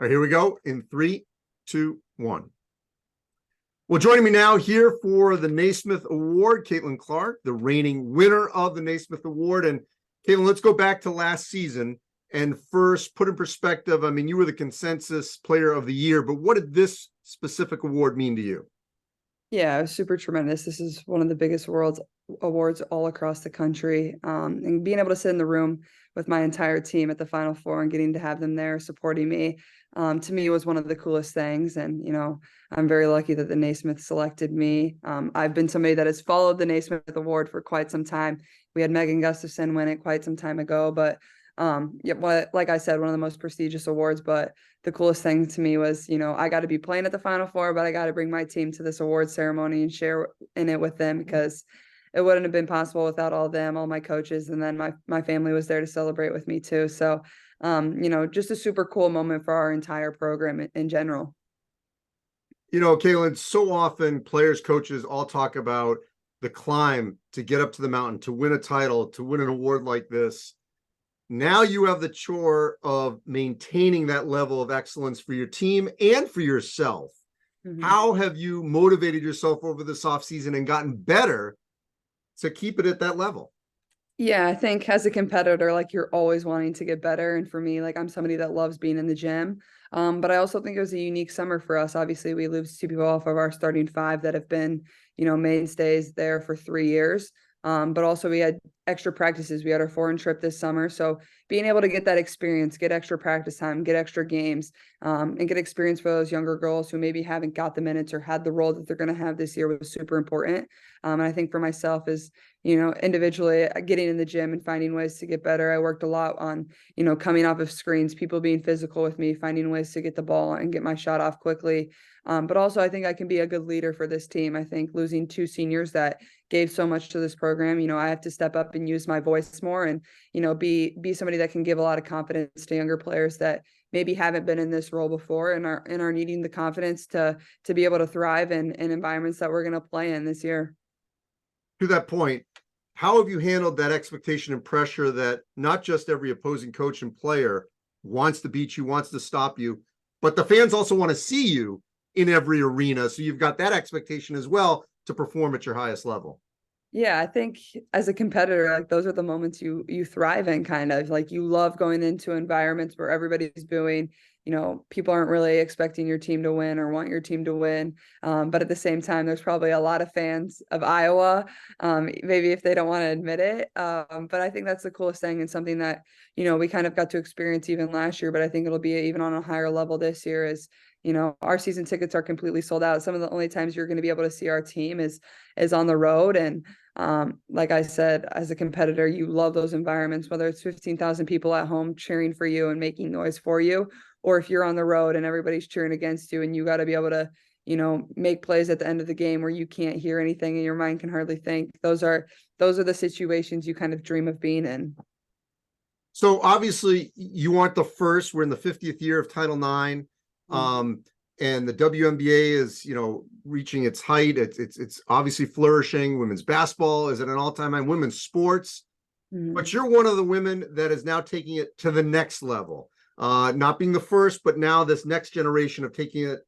All right, here we go in 3, 2, 1. Well, joining me now here for the Naismith Award, Caitlin Clark, the reigning winner of the Naismith Award. And Caitlin, let's go back to last season and first put in perspective. I mean, you were the consensus player of the year, but what did this specific award mean to you? Yeah, it was super tremendous. This is one of the biggest awards all across the country. And being able to sit in the room with my entire team at the Final Four and getting to have them there supporting me, to me was one of the coolest things. And, I'm very lucky that the Naismith selected me. I've been somebody that has followed the Naismith Award for quite some time. We had Megan Gustafson win it quite some time ago, but like I said, one of the most prestigious awards, but the coolest thing to me was, I got to be playing at the Final Four, but I got to bring my team to this award ceremony and share in it with them, because it wouldn't have been possible without all them, all my coaches, and then my family was there to celebrate with me too. So, just a super cool moment for our entire program in general. Caitlin, so often players, coaches all talk about the climb to get up to the mountain, to win a title, to win an award like this. Now you have the chore of maintaining that level of excellence for your team and for yourself. Mm-hmm. How have you motivated yourself over this offseason and gotten better to keep it at that level? Yeah, I think as a competitor, you're always wanting to get better. And for me, I'm somebody that loves being in the gym. But I also think it was a unique summer for us. Obviously, we lose 2 people off of our starting 5 that have been, mainstays there for 3 years. But also we had extra practices. We had our foreign trip this summer. So being able to get that experience, get extra practice time, get extra games, and get experience for those younger girls who maybe haven't got the minutes or had the role that they're going to have this year was super important. And I think for myself is, individually getting in the gym and finding ways to get better. I worked a lot on, coming off of screens, people being physical with me, finding ways to get the ball and get my shot off quickly. But also I think I can be a good leader for this team. I think losing 2 seniors that gave so much to this program, I have to step up and use my voice more and, be somebody that can give a lot of confidence to younger players that maybe haven't been in this role before and are needing the confidence to be able to thrive in environments that we're going to play in this year. To that point, how have you handled that expectation and pressure that not just every opposing coach and player wants to beat you, wants to stop you, but the fans also want to see you in every arena? So you've got that expectation as well to perform at your highest level. Yeah, I think as a competitor, those are the moments you thrive in, kind of you love going into environments where everybody's booing. People aren't really expecting your team to win or want your team to win. But at the same time, there's probably a lot of fans of Iowa, maybe if they don't want to admit it. But I think that's the coolest thing and something that, we kind of got to experience even last year, but I think it'll be even on a higher level this year is, our season tickets are completely sold out. Some of the only times you're going to be able to see our team is on the road. And like I said, as a competitor, you love those environments, whether it's 15,000 people at home cheering for you and making noise for you, or if you're on the road and everybody's cheering against you and you got to be able to, make plays at the end of the game where you can't hear anything and your mind can hardly think. Those are the situations you kind of dream of being in. So obviously you aren't the first. We're in the 50th year of Title IX. And the WNBA is, reaching its height. It's obviously flourishing. Women's basketball is at an all-time high. Women's sports, but you're one of the women that is now taking it to the next level. Not being the first, but now this next generation of taking it,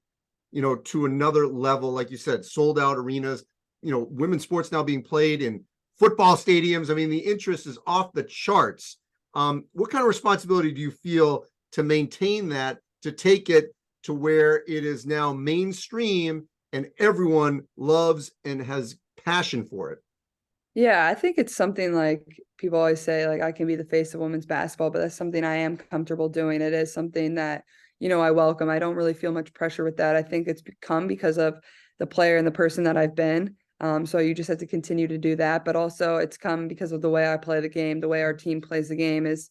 to another level. Like you said, sold out arenas. Women's sports now being played in football stadiums. I mean, the interest is off the charts. What kind of responsibility do you feel to maintain that, to take it to where it is now mainstream and everyone loves and has passion for it? Yeah, I think it's something people always say, I can be the face of women's basketball, but that's something I am comfortable doing. It is something that, I welcome. I don't really feel much pressure with that. I think it's come because of the player and the person that I've been. So you just have to continue to do that. But also it's come because of the way I play the game, the way our team plays the game is,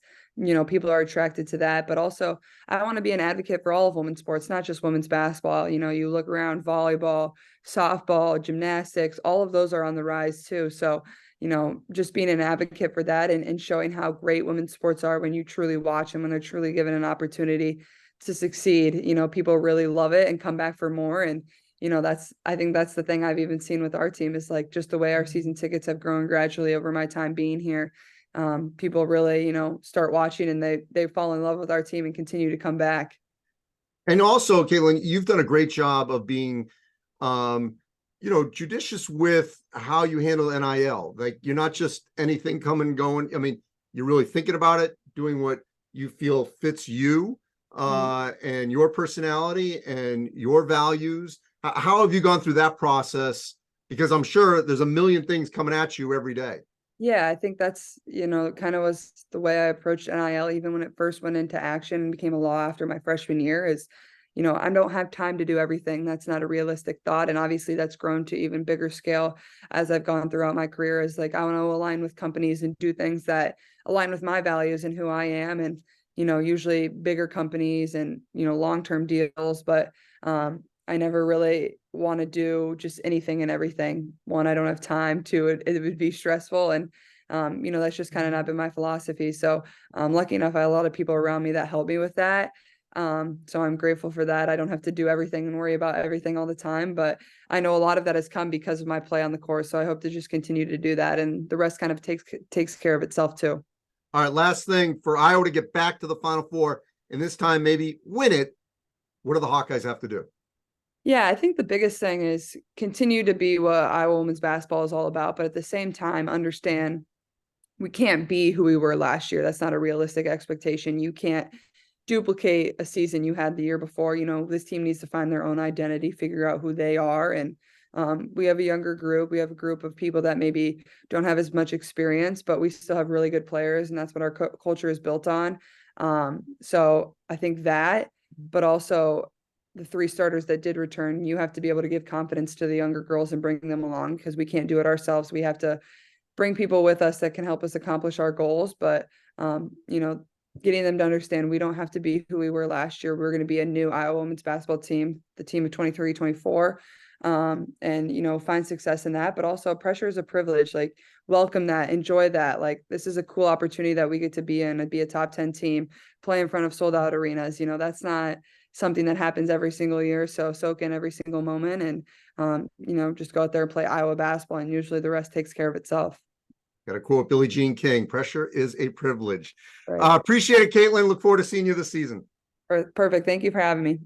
people are attracted to that. But also I want to be an advocate for all of women's sports, not just women's basketball. You look around, volleyball, softball, gymnastics, all of those are on the rise too. So, just being an advocate for that and showing how great women's sports are when you truly watch them, when they're truly given an opportunity to succeed. People really love it and come back for more. And I think that's the thing I've even seen with our team is just the way our season tickets have grown gradually over my time being here. People really, start watching and they fall in love with our team and continue to come back. And also, Caitlin, you've done a great job of being, judicious with how you handle NIL. Like you're not just anything coming and going. I mean, you're really thinking about it, doing what you feel fits you, and your personality and your values. How have you gone through that process? Because I'm sure there's a million things coming at you every day. Yeah, I think that's, kind of was the way I approached NIL, even when it first went into action and became a law after my freshman year is, I don't have time to do everything. That's not a realistic thought. And obviously that's grown to even bigger scale as I've gone throughout my career is like, I want to align with companies and do things that align with my values and who I am. And, usually bigger companies and, long-term deals, but, I never really want to do just anything and everything. One, I don't have time. Two, it would be stressful. And, that's just kind of not been my philosophy. So I'm lucky enough, I have a lot of people around me that help me with that. So I'm grateful for that. I don't have to do everything and worry about everything all the time, but I know a lot of that has come because of my play on the course. So I hope to just continue to do that. And the rest kind of takes care of itself too. All right, last thing for Iowa to get back to the Final Four, and this time maybe win it. What do the Hawkeyes have to do? Yeah, I think the biggest thing is continue to be what Iowa women's basketball is all about, but at the same time, understand we can't be who we were last year. That's not a realistic expectation. You can't duplicate a season you had the year before. This team needs to find their own identity, figure out who they are. And we have a younger group. We have a group of people that maybe don't have as much experience, but we still have really good players. And that's what our culture is built on. So I think that, but also the three starters that did return, you have to be able to give confidence to the younger girls and bring them along because we can't do it ourselves. We have to bring people with us that can help us accomplish our goals. But, getting them to understand we don't have to be who we were last year. We're going to be a new Iowa women's basketball team, the team of 23, 24, and, find success in that. But also pressure is a privilege. Like welcome that, enjoy that. Like this is a cool opportunity that we get to be in and be a top 10 team, play in front of sold out arenas. That's not something that happens every single year. So soak in every single moment and, just go out there and play Iowa basketball. And usually the rest takes care of itself. Got to quote Billie Jean King, pressure is a privilege. Right. Appreciate it, Caitlin. Look forward to seeing you this season. Perfect. Thank you for having me.